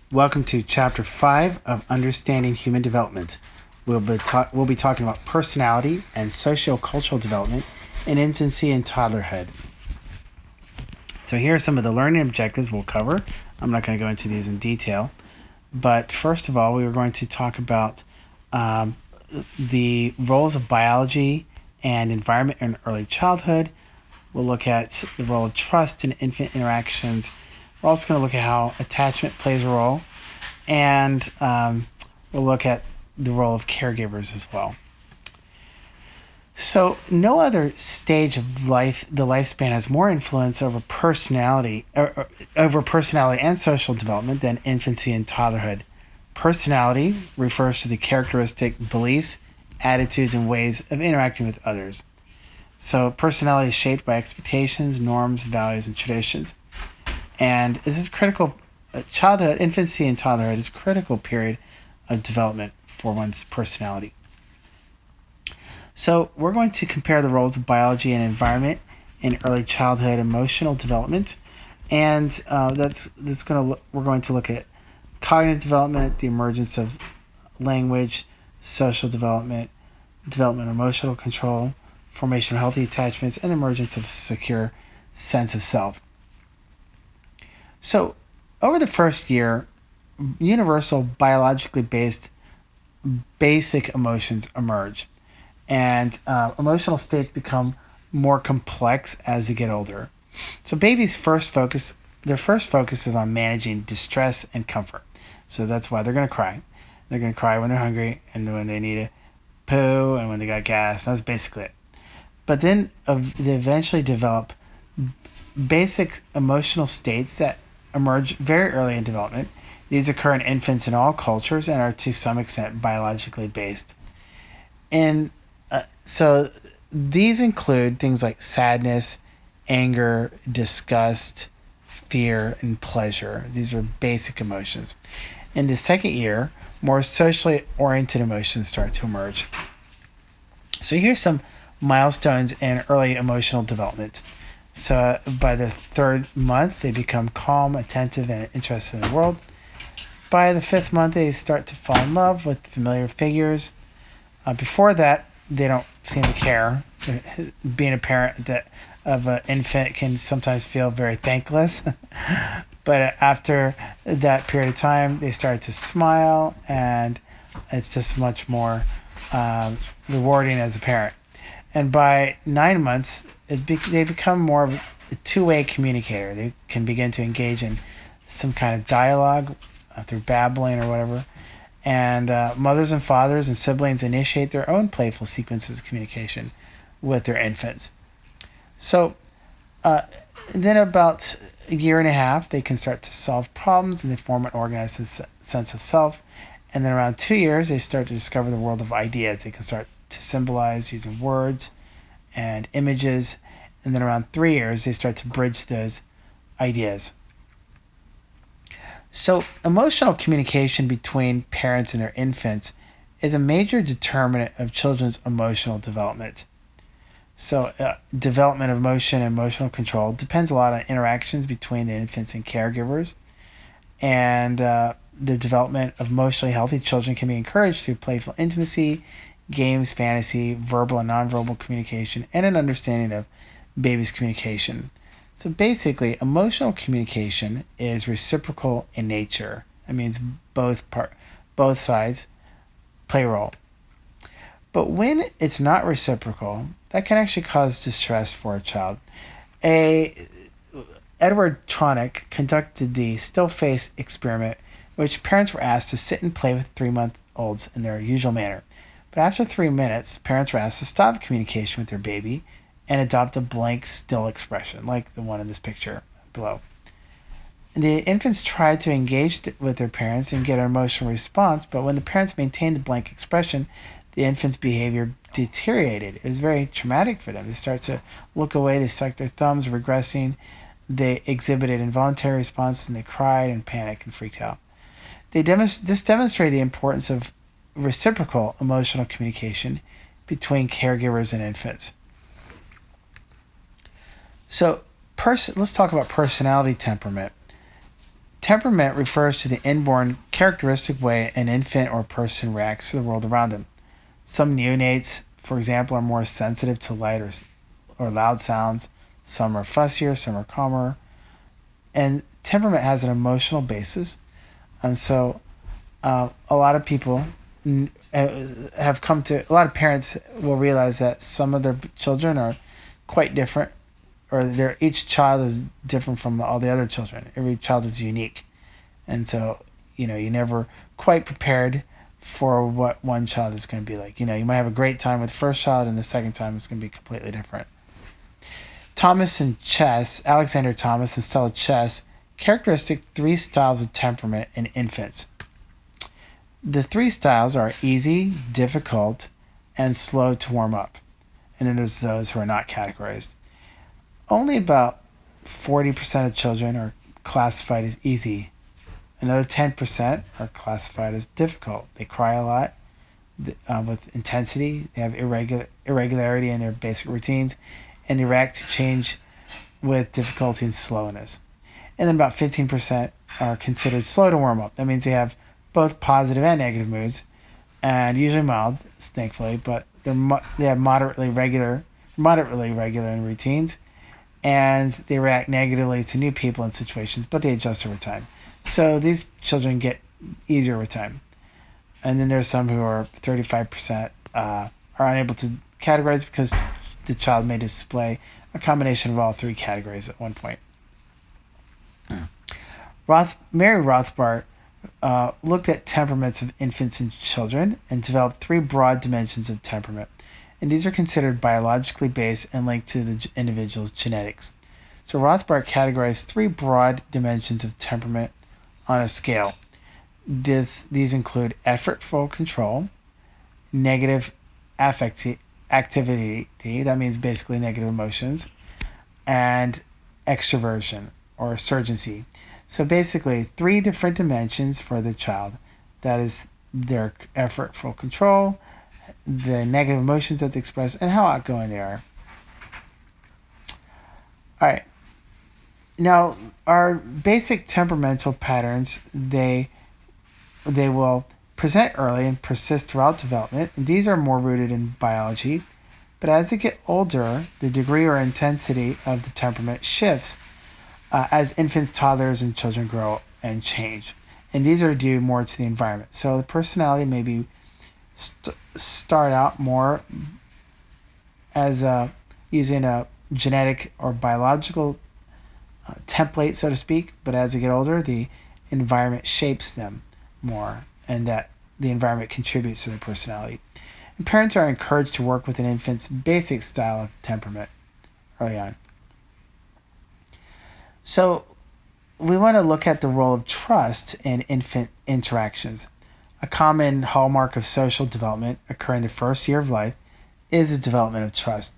Welcome to Chapter 5 of Understanding Human Development. We'll be talking about personality and socio-cultural development in infancy and toddlerhood. So here are some of the learning objectives we'll cover. I'm not going to go into these in detail. But first of all, we are going to talk about the roles of biology and environment in early childhood. We'll look at the role of trust in infant interactions. We're also going to look at how attachment plays a role. And we'll look at the role of caregivers as well. So no other stage of life, the lifespan, has more influence over personality and social development than infancy and toddlerhood. Personality refers to the characteristic beliefs, attitudes, and ways of interacting with others. So personality is shaped by expectations, norms, values, and traditions. And this is critical. Childhood, infancy, and toddlerhood is a critical period of development for one's personality. So we're going to compare the roles of biology and environment in early childhood emotional development, and we're going to look at cognitive development, the emergence of language, social development, development of emotional control, formation of healthy attachments, and emergence of a secure sense of self. So over the first year, universal biologically based basic emotions emerge, and emotional states become more complex as they get older. So babies' first focus is on managing distress and comfort. So that's why they're going to cry. They're going to cry when they're hungry and when they need a poo and when they got gas. That's basically it. But then they eventually develop basic emotional states that emerge very early in development. These occur in infants in all cultures and are to some extent biologically based. And so these include things like sadness, anger, disgust, fear, and pleasure. These are basic emotions. In the second year, more socially oriented emotions start to emerge. So here's some milestones in early emotional development. So by the third month, they become calm, attentive, and interested in the world. By the fifth month, they start to fall in love with familiar figures. Before that, they don't seem to care. Being a parent of an infant can sometimes feel very thankless. But after that period of time, they start to smile, and it's just much more rewarding as a parent. And by 9 months, they become more of a two-way communicator. They can begin to engage in some kind of dialogue through babbling or whatever. And mothers and fathers and siblings initiate their own playful sequences of communication with their infants. So then about a year and a half, they can start to solve problems and they form an organized sense of self. And then around 2 years, they start to discover the world of ideas. They can start to symbolize using words and images. And then around 3 years, they start to bridge those ideas. So emotional communication between parents and their infants is a major determinant of children's emotional development. So development of emotion and emotional control depends a lot on interactions between the infants and caregivers. And the development of emotionally healthy children can be encouraged through playful intimacy, games, fantasy, verbal and nonverbal communication, and an understanding of baby's communication. So basically, emotional communication is reciprocal in nature. That means both sides play a role. But when it's not reciprocal, that can actually cause distress for a child. Edward Tronick conducted the still face experiment, in which parents were asked to sit and play with 3-month-olds in their usual manner. But after 3 minutes, parents were asked to stop communication with their baby and adopt a blank, still expression, like the one in this picture below. And the infants tried to engage with their parents and get an emotional response, but when the parents maintained the blank expression, the infant's behavior deteriorated. It was very traumatic for them. They start to look away, they sucked their thumbs, regressing. They exhibited involuntary responses, and they cried and panicked and freaked out. This demonstrated the importance of reciprocal emotional communication between caregivers and infants. So let's talk about personality temperament. Temperament refers to the inborn characteristic way an infant or person reacts to the world around them. Some neonates, for example, are more sensitive to light or loud sounds. Some are fussier, some are calmer. And temperament has an emotional basis. And so a lot of people have come to, a lot of parents will realize that some of their children are quite different, or each child is different from all the other children. Every child is unique. And so, you're never quite prepared for what one child is going to be like. You might have a great time with the first child, and the second time it's going to be completely different. Alexander Thomas and Stella Chess, characteristic 3 styles of temperament in infants. The 3 styles are easy, difficult, and slow to warm up. And then there's those who are not categorized. Only about 40% of children are classified as easy. Another 10% are classified as difficult. They cry a lot with intensity. They have irregularity in their basic routines, and they react to change with difficulty and slowness. And then about 15% are considered slow to warm up. That means they have both positive and negative moods, and usually mild, thankfully, but they have moderately regular in routines, and they react negatively to new people and situations, but they adjust over time. So these children get easier with time. And then there's some who are 35% are unable to categorize because the child may display a combination of all 3 categories at one point. Mary Rothbard looked at temperaments of infants and children and developed 3 broad dimensions of temperament. And these are considered biologically based and linked to the individual's genetics. So Rothbard categorized 3 broad dimensions of temperament on a scale. These include effortful control, negative activity, that means basically negative emotions, and extroversion or surgency. So basically 3 different dimensions for the child. That is their effortful control, the negative emotions that they express, and how outgoing they are. All right. Now, our basic temperamental patterns, they will present early and persist throughout development. And these are more rooted in biology. But as they get older, the degree or intensity of the temperament shifts as infants, toddlers, and children grow and change. And these are due more to the environment. So the personality may start out more as using a genetic or biological template, so to speak, but as they get older, the environment shapes them more, and that the environment contributes to their personality. And parents are encouraged to work with an infant's basic style of temperament early on. So we want to look at the role of trust in infant interactions. A common hallmark of social development occurring the first year of life is the development of trust.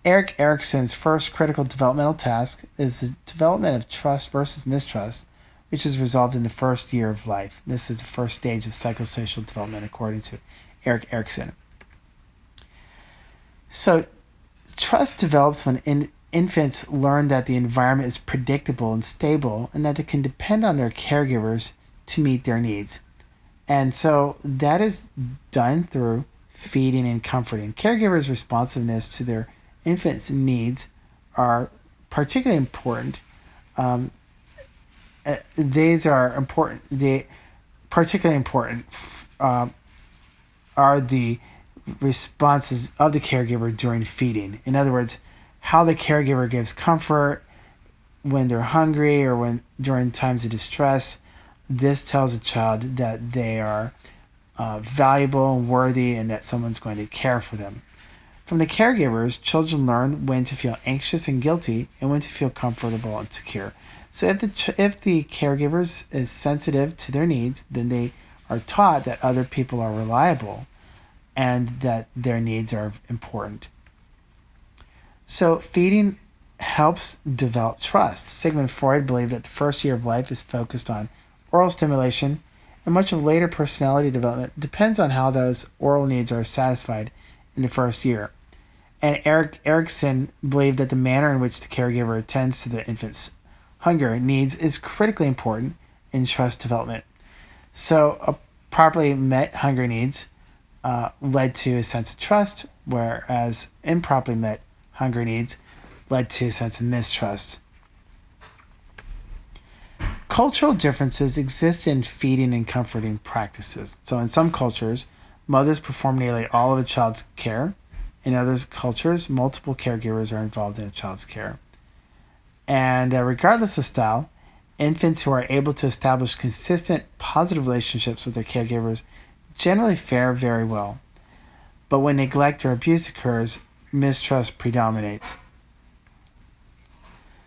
Erik Erikson's first critical developmental task is the development of trust versus mistrust, which is resolved in the first year of life. This is the first stage of psychosocial development according to Erik Erikson. So trust develops when infants learn that the environment is predictable and stable and that they can depend on their caregivers to meet their needs. And so that is done through feeding and comforting. Caregivers' responsiveness to their infants' needs are particularly important. These are important. Particularly important are the responses of the caregiver during feeding. In other words, how the caregiver gives comfort when they're hungry or when during times of distress. This tells a child that they are valuable and worthy and that someone's going to care for them. From the caregivers, children learn when to feel anxious and guilty and when to feel comfortable and secure. So if the caregivers is sensitive to their needs, then they are taught that other people are reliable and that their needs are important. So feeding helps develop trust. Sigmund Freud believed that the first year of life is focused on oral stimulation, and much of later personality development depends on how those oral needs are satisfied in the first year. And Erik Erikson believed that the manner in which the caregiver attends to the infant's hunger needs is critically important in trust development. So, a properly met hunger needs led to a sense of trust, whereas improperly met hunger needs led to a sense of mistrust. Cultural differences exist in feeding and comforting practices. So, in some cultures, mothers perform nearly all of a child's care. In other cultures, multiple caregivers are involved in a child's care. And regardless of style, infants who are able to establish consistent, positive relationships with their caregivers generally fare very well. But when neglect or abuse occurs, mistrust predominates.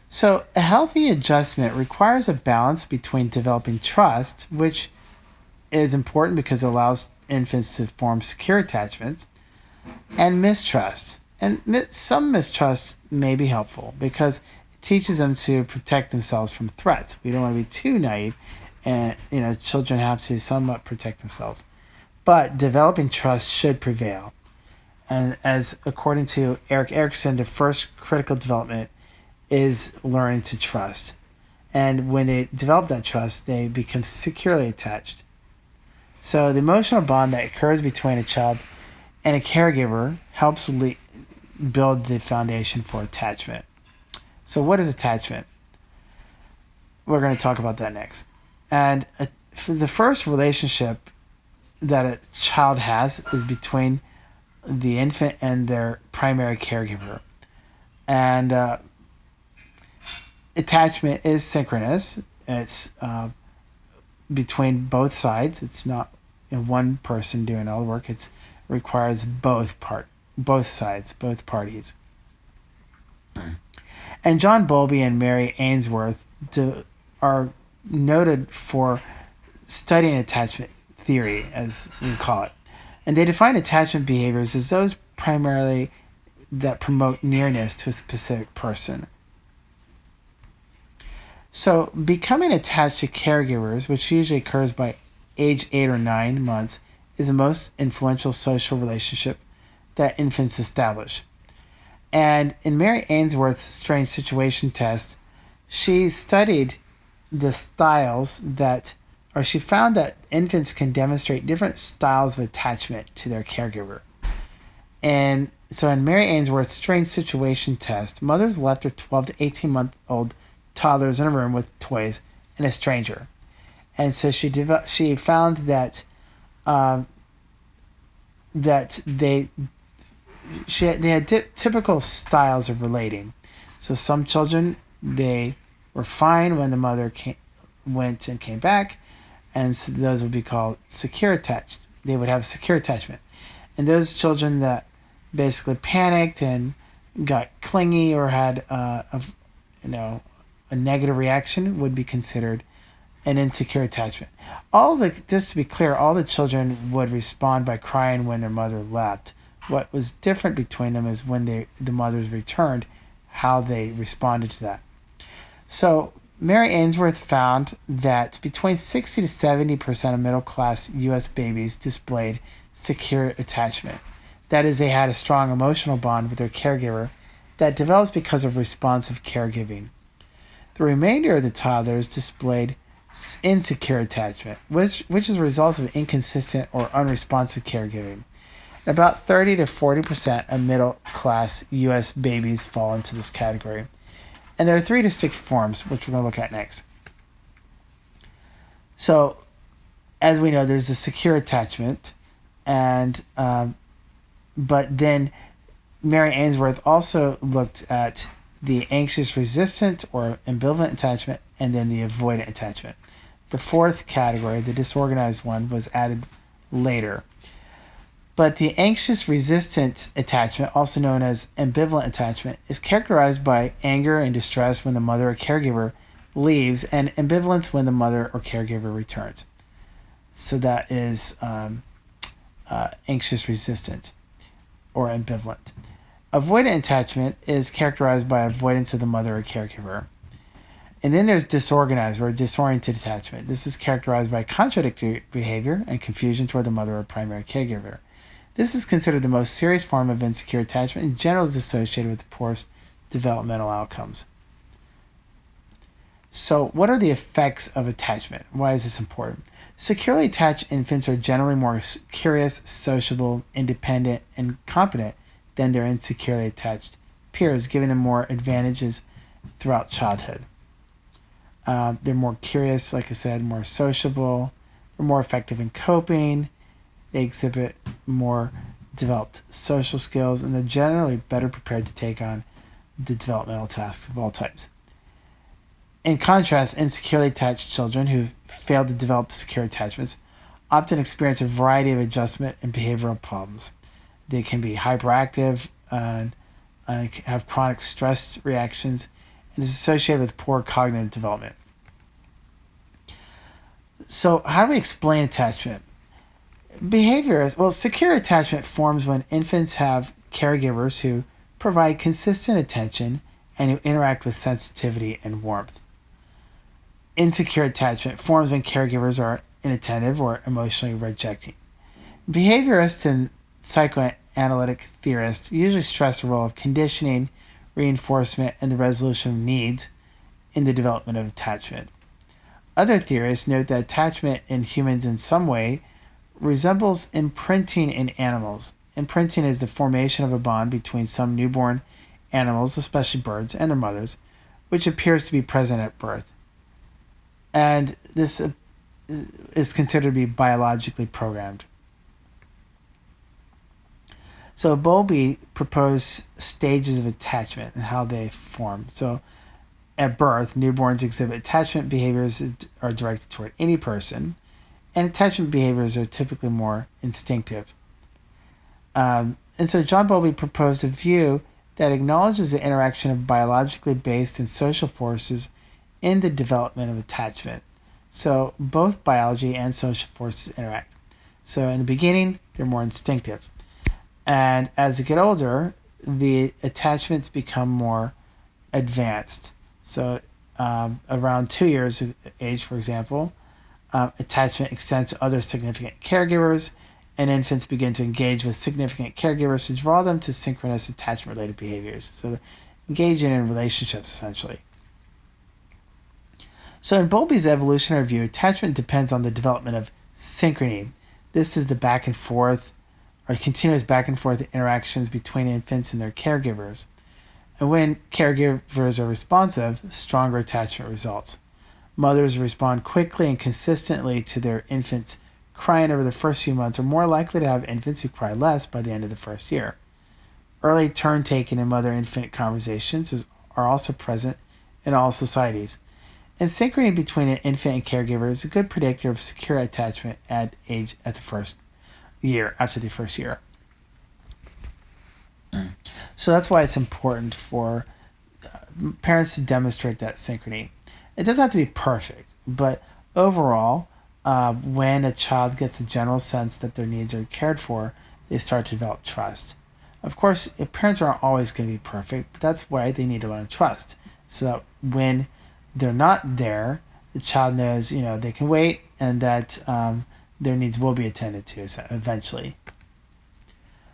So, a healthy adjustment requires a balance between developing trust, which is important because it allows infants to form secure attachments, and mistrust. And some mistrust may be helpful because it teaches them to protect themselves from threats. We don't want to be too naive, and children have to somewhat protect themselves. But developing trust should prevail. And as according to Erik Erikson, the first critical development is learning to trust. And when they develop that trust, they become securely attached. So the emotional bond that occurs between a child and a caregiver helps build the foundation for attachment. So what is attachment? We're going to talk about that next. And the first relationship that a child has is between the infant and their primary caregiver. And attachment is synchronous. It's between both sides. It's not one person doing all the work. It requires both sides, both parties. And John Bowlby and Mary Ainsworth are noted for studying attachment theory, as we call it. And they define attachment behaviors as those primarily that promote nearness to a specific person. So, becoming attached to caregivers, which usually occurs by age 8 or 9 months, is the most influential social relationship that infants establish. And in Mary Ainsworth's strange situation test, she studied the styles she found that infants can demonstrate different styles of attachment to their caregiver. And so in Mary Ainsworth's strange situation test, mothers left their 12 to 18-month-old toddlers in a room with toys and a stranger. And so she found that they had typical styles of relating. So some children, they were fine when the mother went and came back, and so those would be called secure attached. They would have secure attachment. And those children that basically panicked and got clingy or had a negative reaction would be considered an insecure attachment. Just to be clear, all the children would respond by crying when their mother left. What was different between them is when the mothers returned, how they responded to that. So Mary Ainsworth found that between 60 to 70% of middle-class U.S. babies displayed secure attachment. That is, they had a strong emotional bond with their caregiver that develops because of responsive caregiving. The remainder of the toddlers displayed insecure attachment, which is a result of inconsistent or unresponsive caregiving. About 30 to 40% of middle-class U.S. babies fall into this category. And there are 3 distinct forms, which we're going to look at next. So, as we know, there's a secure attachment, and but then Mary Ainsworth also looked at the anxious resistant or ambivalent attachment, and then the avoidant attachment. The fourth category, the disorganized one, was added later. But the anxious resistant attachment, also known as ambivalent attachment, is characterized by anger and distress when the mother or caregiver leaves, and ambivalence when the mother or caregiver returns. So that is anxious resistant or ambivalent. Avoidant attachment is characterized by avoidance of the mother or caregiver. And then there's disorganized or disoriented attachment. This is characterized by contradictory behavior and confusion toward the mother or primary caregiver. This is considered the most serious form of insecure attachment and generally is associated with the poorest developmental outcomes. So, what are the effects of attachment? Why is this important? Securely attached infants are generally more curious, sociable, independent, and competent than their insecurely attached peers, giving them more advantages throughout childhood. They're more curious, like I said, more sociable, they're more effective in coping, they exhibit more developed social skills, and they're generally better prepared to take on the developmental tasks of all types. In contrast, insecurely attached children who failed to develop secure attachments often experience a variety of adjustment and behavioral problems. They can be hyperactive and have chronic stress reactions, and is associated with poor cognitive development. So, how do we explain attachment? Secure attachment forms when infants have caregivers who provide consistent attention and who interact with sensitivity and warmth. Insecure attachment forms when caregivers are inattentive or emotionally rejecting. Behaviorists and psychoanalytic theorists usually stress the role of conditioning, reinforcement, and the resolution of needs in the development of attachment. Other theorists note that attachment in humans in some way resembles imprinting in animals. Imprinting is the formation of a bond between some newborn animals, especially birds, and their mothers, which appears to be present at birth. And this is considered to be biologically programmed. So Bowlby proposed stages of attachment and how they form. So at birth, newborns exhibit attachment behaviors are directed toward any person, and attachment behaviors are typically more instinctive. And so John Bowlby proposed a view that acknowledges the interaction of biologically based and social forces in the development of attachment. So both biology and social forces interact. So in the beginning, they're more instinctive. And as they get older, the attachments become more advanced. So around 2 years of age, for example, attachment extends to other significant caregivers, and infants begin to engage with significant caregivers to draw them to synchronous attachment-related behaviors. So engaging in relationships, essentially. So in Bowlby's evolutionary view, attachment depends on the development of synchrony. This is the back and forth, or continuous back and forth interactions between infants and their caregivers. And when caregivers are responsive, stronger attachment results. Mothers respond quickly and consistently to their infants crying over the first few months are more likely to have infants who cry less by the end of the first year. Early turn-taking in mother-infant conversations are also present in all societies. And synchrony between an infant and caregiver is a good predictor of secure attachment at the first year, after the first year. So that's why it's important for parents to demonstrate that synchrony. It doesn't have to be perfect, but overall, when a child gets a general sense that their needs are cared for, they start to develop trust. Of course, parents aren't always going to be perfect, but that's why they need to learn trust. So that when they're not there, the child knows, they can wait, and that their needs will be attended to eventually.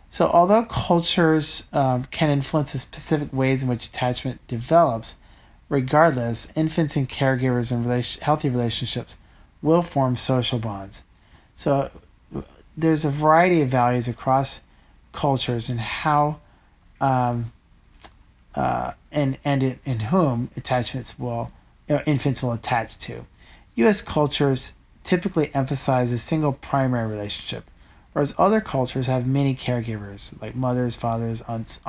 So although cultures can influence the specific ways in which attachment develops, regardless, infants and caregivers and healthy relationships will form social bonds. So there's a variety of values across cultures and how and in whom infants will attach to. U.S. cultures typically emphasize a single primary relationship, whereas other cultures have many caregivers, like mothers, fathers, aunts,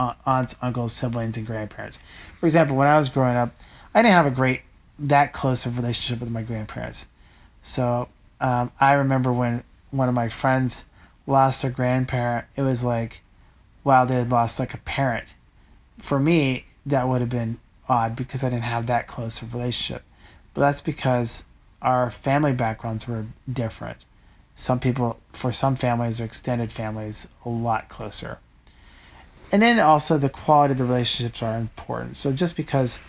uncles, siblings, and grandparents. For example, when I was growing up, I didn't have that close of relationship with my grandparents. So I remember when one of my friends lost their grandparent, it was like, wow, they had lost like a parent. For me, that would have been odd because I didn't have that close of relationship. But that's because our family backgrounds were different. For some families or extended families, a lot closer. And then also the quality of the relationships are important. So just because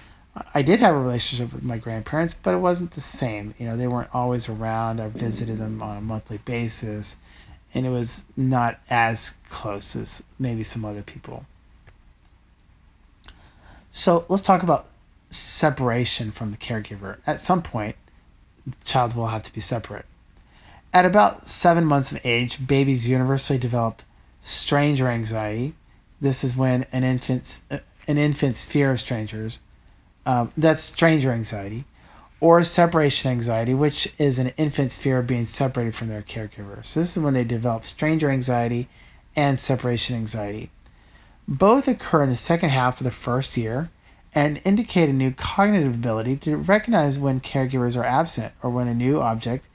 I did have a relationship with my grandparents, but it wasn't the same. They weren't always around. I visited them on a monthly basis, and it was not as close as maybe some other people. So let's talk about separation from the caregiver. At some point, the child will have to be separate. At about 7 months of age, babies universally develop stranger anxiety. This is when an infant's fear of strangers. That's stranger anxiety, or separation anxiety, which is an infant's fear of being separated from their caregiver. So this is when they develop stranger anxiety and separation anxiety. Both occur in the second half of the first year and indicate a new cognitive ability to recognize when caregivers are absent or when a new object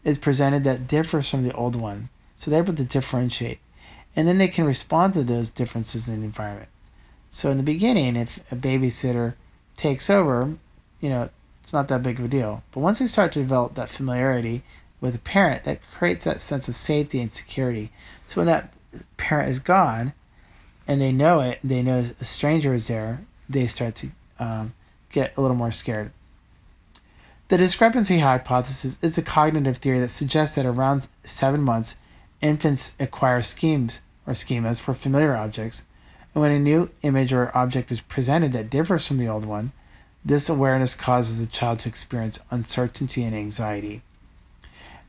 is presented that differs from the old one. So they're able to differentiate. And then they can respond to those differences in the environment. So in the beginning, if a babysitter takes over, it's not that big of a deal. But once they start to develop that familiarity with a parent, that creates that sense of safety and security. So when that parent is gone and they know it, they know a stranger is there, they start to get a little more scared. The discrepancy hypothesis is a cognitive theory that suggests that around 7 months, infants acquire schemas for familiar objects, and when a new image or object is presented that differs from the old one, this awareness causes the child to experience uncertainty and anxiety.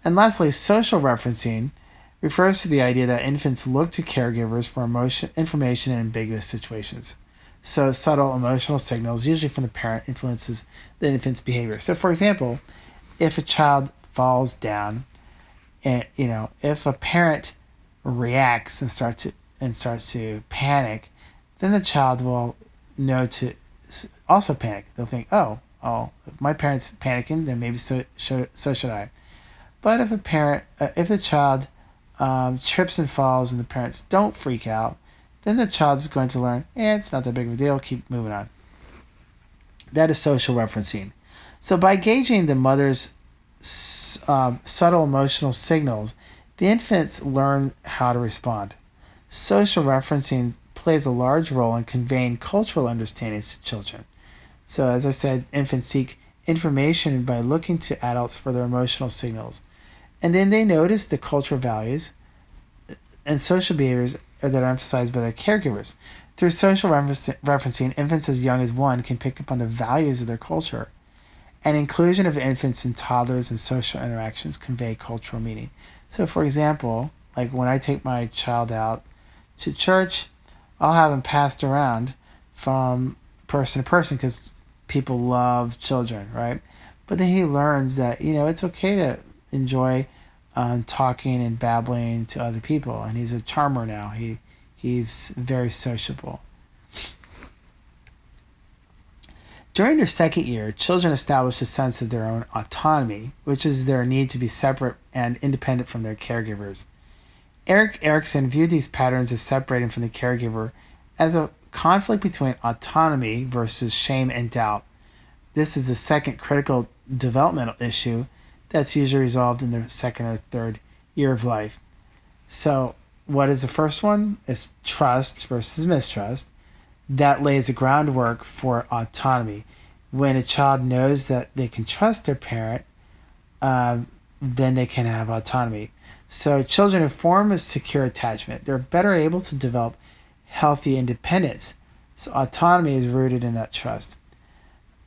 And lastly, social referencing refers to the idea that infants look to caregivers for information in ambiguous situations. So subtle emotional signals, usually from the parent, influences the infant's behavior. So for example, if a child falls down, and if a parent reacts and starts to panic, then the child will know to also panic. They'll think, oh, if my parent's panicking, then maybe so should I. But if the child trips and falls and the parents don't freak out, then the child is going to learn, it's not that big of a deal, keep moving on. That is social referencing. So by gauging the mother's subtle emotional signals, the infants learn how to respond. Social referencing plays a large role in conveying cultural understandings to children. So as I said, infants seek information by looking to adults for their emotional signals. And then they notice the cultural values and social behaviors that are emphasized by their caregivers. Through social referencing, infants as young as 1 can pick up on the values of their culture. And inclusion of infants and toddlers in social interactions convey cultural meaning. So for example, like when I take my child out to church, I'll have him passed around from person to person because people love children, right? But then he learns that, it's okay to enjoy talking and babbling to other people. And he's a charmer now. He's very sociable. During their second year, children establish a sense of their own autonomy, which is their need to be separate and independent from their caregivers. Erik Erikson viewed these patterns of separating from the caregiver as a conflict between autonomy versus shame and doubt. This is the second critical developmental issue that's usually resolved in the second or third year of life. So what is the first one? It's trust versus mistrust. That lays the groundwork for autonomy. When a child knows that they can trust their parent, then they can have autonomy. So children who form a secure attachment, they're better able to develop healthy independence. So autonomy is rooted in that trust.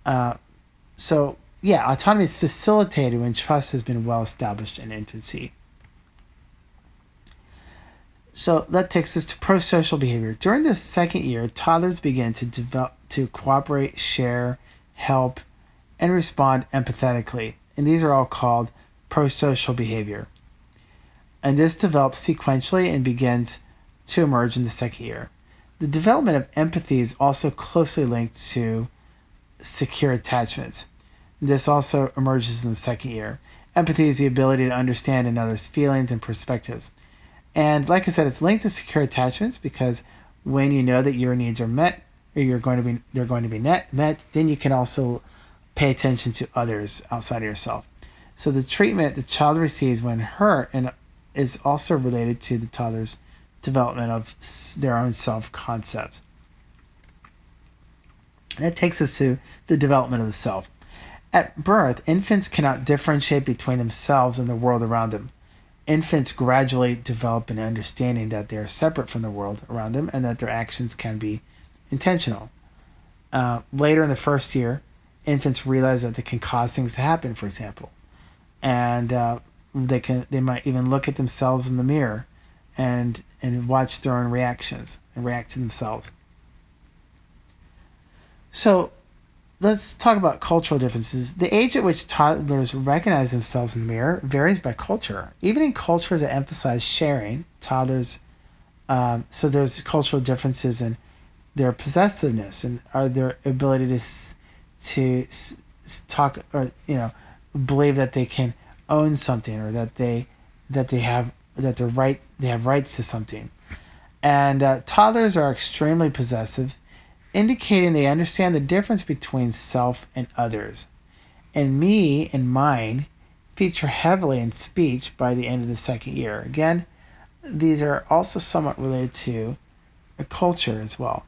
Autonomy is facilitated when trust has been well established in infancy. So that takes us to pro-social behavior. During the second year, toddlers begin to develop to cooperate, share, help, and respond empathetically. And these are all called pro-social behavior. And this develops sequentially and begins to emerge in the second year. The development of empathy is also closely linked to secure attachments. This also emerges in the second year. Empathy is the ability to understand another's feelings and perspectives. And like I said, it's linked to secure attachments because when you know that your needs are met, or they're going to be met, then you can also pay attention to others outside of yourself. So the treatment the child receives when hurt and is also related to the toddler's development of their own self-concept. That takes us to the development of the self. At birth, infants cannot differentiate between themselves and the world around them. Infants gradually develop an understanding that they are separate from the world around them and that their actions can be intentional. Later in the first year, infants realize that they can cause things to happen, for example, and they might even look at themselves in the mirror and watch their own reactions and react to themselves. So let's talk about cultural differences. The age at which toddlers recognize themselves in the mirror varies by culture. Even in cultures that emphasize sharing, toddlers so there's cultural differences in their possessiveness and their ability to talk, or believe that they can own something, or that they have rights to something. And toddlers are extremely possessive, indicating they understand the difference between self and others. And me and mine feature heavily in speech by the end of the second year. Again, these are also somewhat related to a culture as well.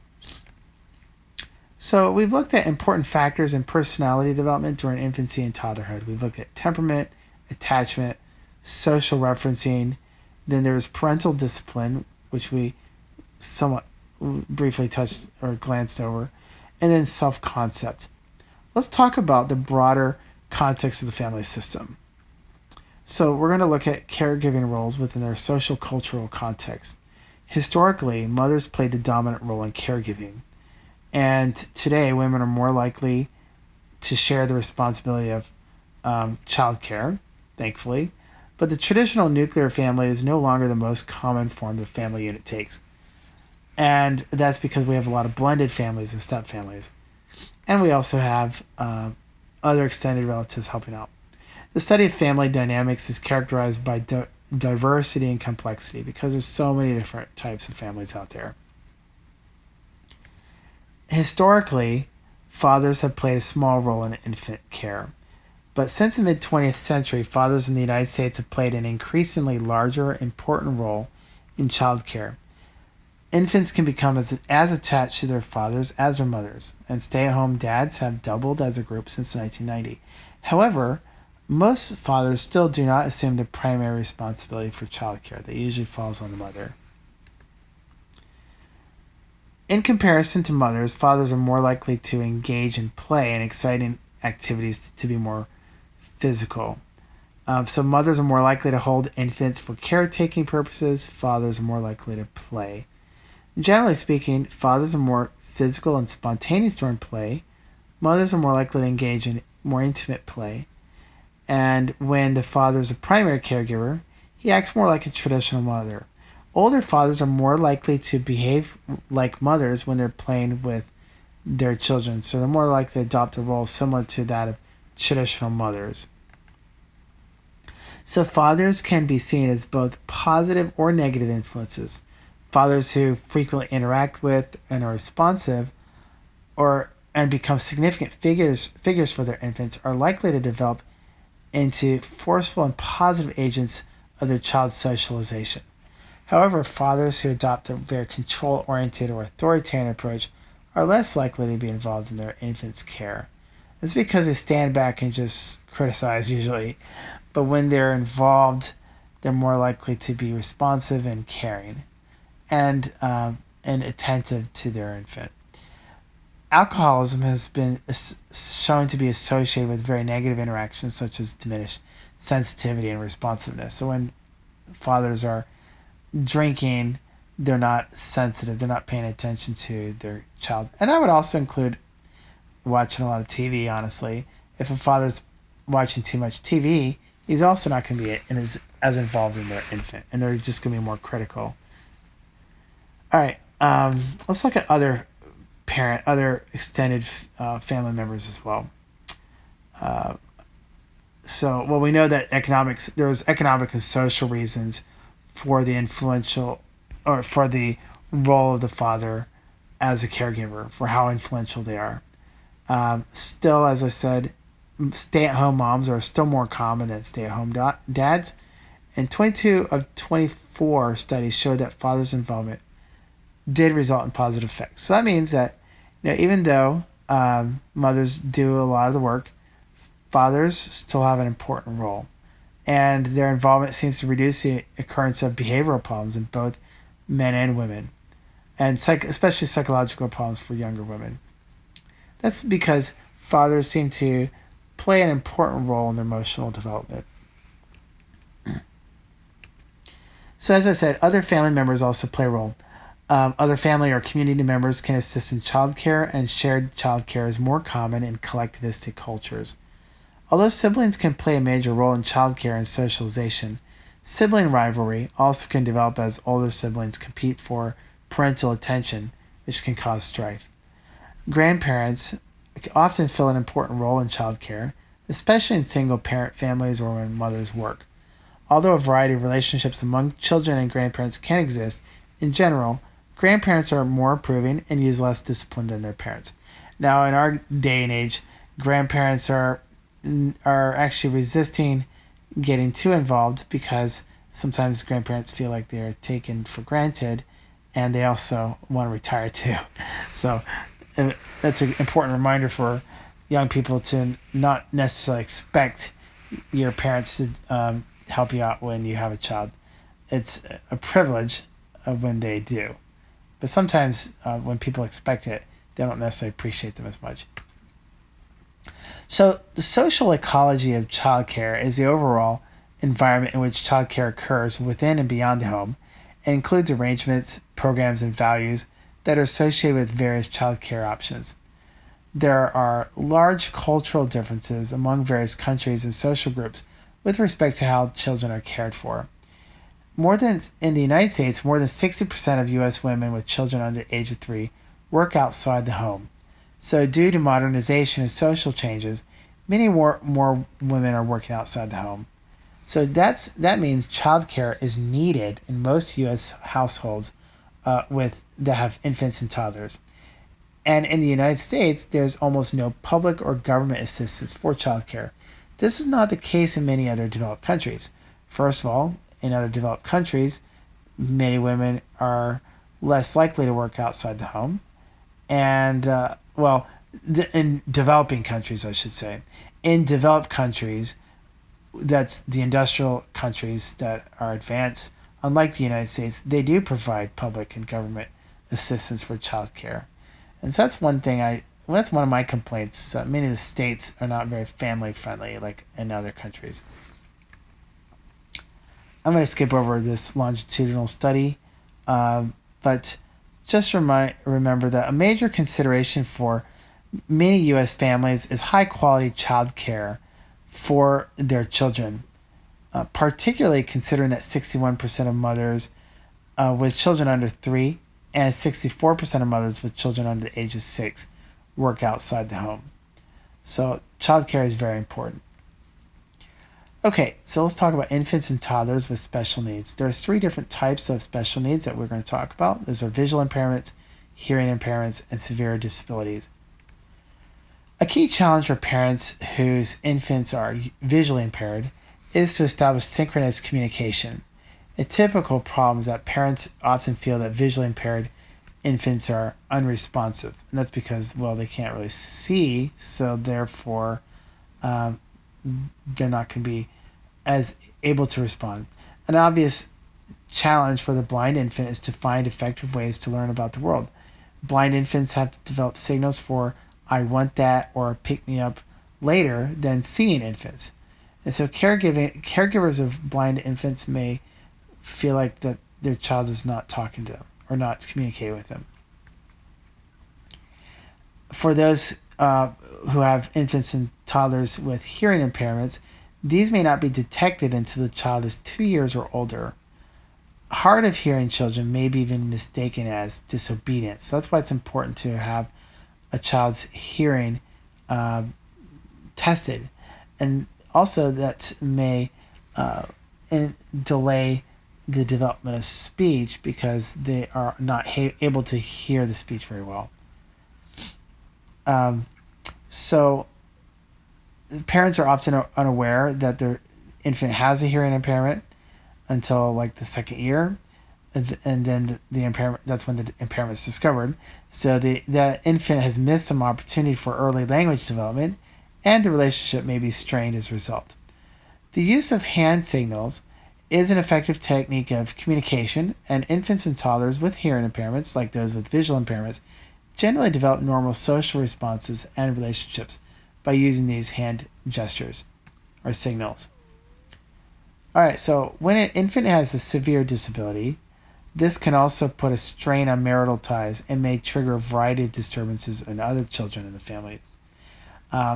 So we've looked at important factors in personality development during infancy and toddlerhood. We've looked at temperament, attachment, social referencing. Then there's parental discipline, which we somewhat briefly touched or glanced over, and then self-concept. Let's talk about the broader context of the family system. So we're going to look at caregiving roles within their social cultural context. Historically, mothers played the dominant role in caregiving, and today women are more likely to share the responsibility of childcare, thankfully, but the traditional nuclear family is no longer the most common form the family unit takes. And that's because we have a lot of blended families and step families. And we also have other extended relatives helping out. The study of family dynamics is characterized by diversity and complexity because there's so many different types of families out there. Historically, fathers have played a small role in infant care. But since the mid-20th century, fathers in the United States have played an increasingly larger, important role in child care. Infants can become as attached to their fathers as their mothers, and stay-at-home dads have doubled as a group since 1990. However, most fathers still do not assume the primary responsibility for child care. That usually falls on the mother. In comparison to mothers, fathers are more likely to engage in play and exciting activities to be more physical. So mothers are more likely to hold infants for caretaking purposes. Fathers are more likely to play. Generally speaking, fathers are more physical and spontaneous during play. Mothers are more likely to engage in more intimate play. And when the father is a primary caregiver, he acts more like a traditional mother. Older fathers are more likely to behave like mothers when they're playing with their children, so they're more likely to adopt a role similar to that of traditional mothers. So fathers can be seen as both positive or negative influences. Fathers who frequently interact with and are responsive and become significant figures for their infants are likely to develop into forceful and positive agents of their child's socialization. However, fathers who adopt a very control-oriented or authoritarian approach are less likely to be involved in their infant's care. It's because they stand back and just criticize usually, but when they're involved, they're more likely to be responsive and caring, and attentive to their infant. Alcoholism has been shown to be associated with very negative interactions such as diminished sensitivity and responsiveness. So when fathers are drinking, they're not sensitive, they're not paying attention to their child. And I would also include watching a lot of TV, honestly. If a father's watching too much TV, he's also not going to be as involved in their infant, and they're just going to be more critical. All right, let's look at other extended family members as well. We know that there's economic and social reasons for the role of the father as a caregiver, for how influential they are. Still, as I said, stay-at-home moms are still more common than stay-at-home dads. And 22 of 24 studies showed that father's involvement did result in positive effects. So that means that even though mothers do a lot of the work, fathers still have an important role. And their involvement seems to reduce the occurrence of behavioral problems in both men and women, and especially psychological problems for younger women. That's because fathers seem to play an important role in their emotional development. So as I said, other family members also play a role. Other family or community members can assist in childcare, and shared childcare is more common in collectivistic cultures. Although siblings can play a major role in childcare and socialization, sibling rivalry also can develop as older siblings compete for parental attention, which can cause strife. Grandparents often fill an important role in childcare, especially in single parent families or when mothers work. Although a variety of relationships among children and grandparents can exist, in general, grandparents are more approving and use less discipline than their parents. Now, in our day and age, grandparents are actually resisting getting too involved because sometimes grandparents feel like they're taken for granted, and they also want to retire too. So that's an important reminder for young people to not necessarily expect your parents to help you out when you have a child. It's a privilege when they do. But sometimes when people expect it, they don't necessarily appreciate them as much. So the social ecology of childcare is the overall environment in which childcare occurs within and beyond the home, and includes arrangements, programs, and values that are associated with various childcare options. There are large cultural differences among various countries and social groups with respect to how children are cared for. In the United States, more than 60% of U.S. women with children under the age of 3 work outside the home. So due to modernization and social changes, many more women are working outside the home. So that means childcare is needed in most U.S. households that have infants and toddlers. And in the United States, there's almost no public or government assistance for childcare. This is not the case in many other developed countries. First of all, in other developed countries, many women are less likely to work outside the home. And, in developing countries, I should say. In developed countries, that's the industrial countries that are advanced, unlike the United States, they do provide public and government assistance for childcare. And so that's that's one of my complaints, is that many of the states are not very family friendly like in other countries. I'm going to skip over this longitudinal study, but just remember that a major consideration for many U.S. families is high quality child care for their children, particularly considering that 61% of mothers with children under 3 and 64% of mothers with children under the age of 6 work outside the home. So childcare is very important. Okay, so let's talk about infants and toddlers with special needs. There's 3 different types of special needs that we're going to talk about. Those are visual impairments, hearing impairments, and severe disabilities. A key challenge for parents whose infants are visually impaired is to establish synchronous communication. A typical problem is that parents often feel that visually impaired infants are unresponsive, and that's because, they can't really see, so therefore they're not going to be as able to respond. An obvious challenge for the blind infant is to find effective ways to learn about the world. Blind infants have to develop signals for "I want that" or "pick me up later" than seeing infants. And so caregivers of blind infants may feel like that their child is not talking to them or not communicating with them. For those who have infants and toddlers with hearing impairments, these may not be detected until the child is 2 years or older. Hard of hearing children may be even mistaken as disobedience. So that's why it's important to have a child's hearing tested. And also that may delay the development of speech because they are not able to hear the speech very well. So parents are often unaware that their infant has a hearing impairment until like the second year, and then the impairment, that's when the impairment is discovered. So that infant has missed some opportunity for early language development, and the relationship may be strained as a result. The use of hand signals is an effective technique of communication, and infants and toddlers with hearing impairments, like those with visual impairments, generally develop normal social responses and relationships by using these hand gestures or signals. All right, so when an infant has a severe disability, this can also put a strain on marital ties and may trigger a variety of disturbances in other children in the family.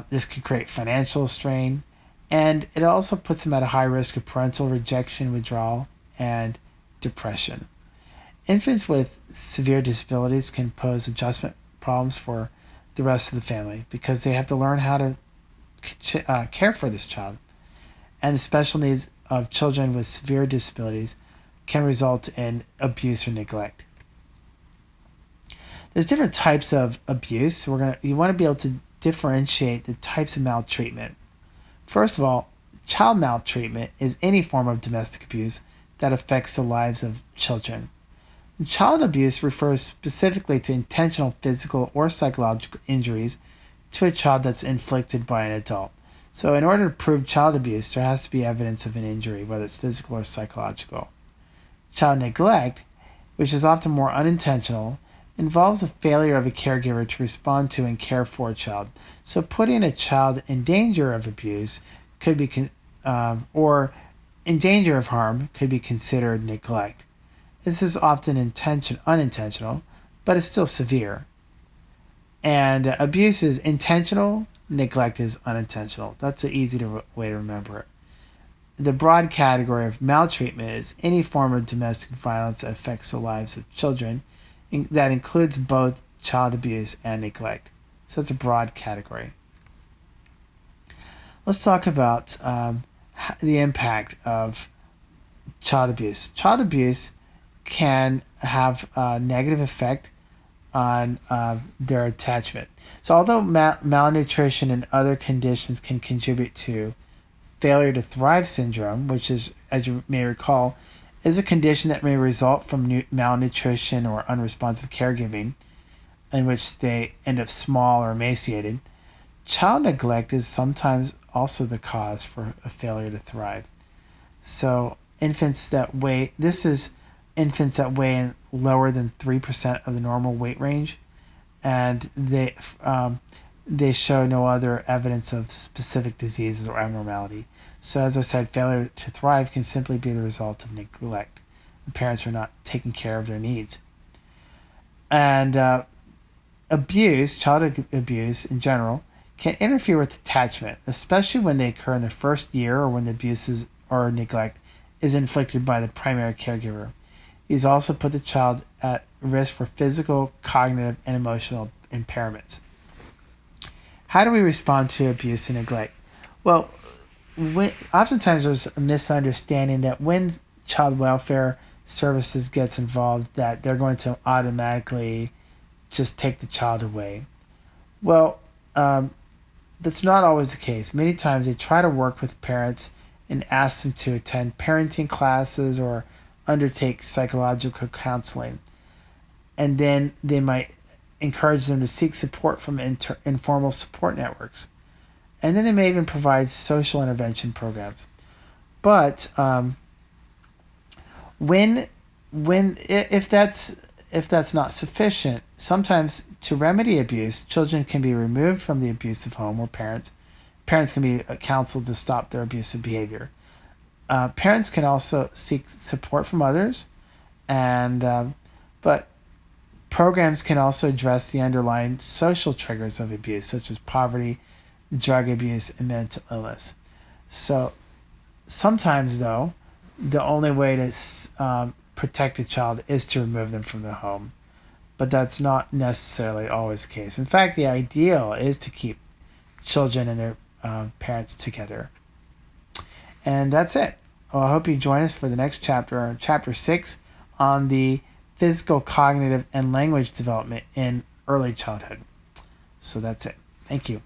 This can create financial strain, and it also puts them at a high risk of parental rejection, withdrawal, and depression. Infants with severe disabilities can pose adjustment problems for the rest of the family because they have to learn how to care for this child. And the special needs of children with severe disabilities can result in abuse or neglect. There's different types of abuse. So you want to be able to differentiate the types of maltreatment. First of all, child maltreatment is any form of domestic abuse that affects the lives of children. Child abuse refers specifically to intentional physical or psychological injuries to a child that's inflicted by an adult. So in order to prove child abuse, there has to be evidence of an injury, whether it's physical or psychological. Child neglect, which is often more unintentional, involves a failure of a caregiver to respond to and care for a child. So putting a child in danger of abuse could be, or in danger of harm could be considered neglect. This is often unintentional, but it's still severe. And abuse is intentional, neglect is unintentional. That's an easy way to remember it. The broad category of maltreatment is any form of domestic violence that affects the lives of children. That includes both child abuse and neglect. So it's a broad category. Let's talk about the impact of child abuse. Child abuse can have a negative effect on their attachment. So although malnutrition and other conditions can contribute to failure to thrive syndrome, which is, as you may recall, is a condition that may result from malnutrition or unresponsive caregiving, in which they end up small or emaciated, child neglect is sometimes also the cause for a failure to thrive. So infants that weigh in lower than 3% of the normal weight range, and they show no other evidence of specific diseases or abnormality. So as I said, failure to thrive can simply be the result of neglect. The parents are not taking care of their needs. And child abuse in general, can interfere with attachment, especially when they occur in the first year or when the abuses or neglect is inflicted by the primary caregiver. These also put the child at risk for physical, cognitive, and emotional impairments. How do we respond to abuse and neglect? Well, oftentimes there's a misunderstanding that when child welfare services gets involved, that they're going to automatically just take the child away. Well, that's not always the case. Many times they try to work with parents and ask them to attend parenting classes or undertake psychological counseling. And then they might encourage them to seek support from informal support networks. And then they may even provide social intervention programs. But if that's not sufficient, sometimes to remedy abuse, children can be removed from the abusive home, or parents can be counseled to stop their abusive behavior. Parents can also seek support from others, but programs can also address the underlying social triggers of abuse, such as poverty, drug abuse, and mental illness. So sometimes, though, the only way to protect a child is to remove them from the home. But that's not necessarily always the case. In fact, the ideal is to keep children and their parents together. And that's it. Well, I hope you join us for the next chapter, chapter 6, on the physical, cognitive, and language development in early childhood. So that's it. Thank you.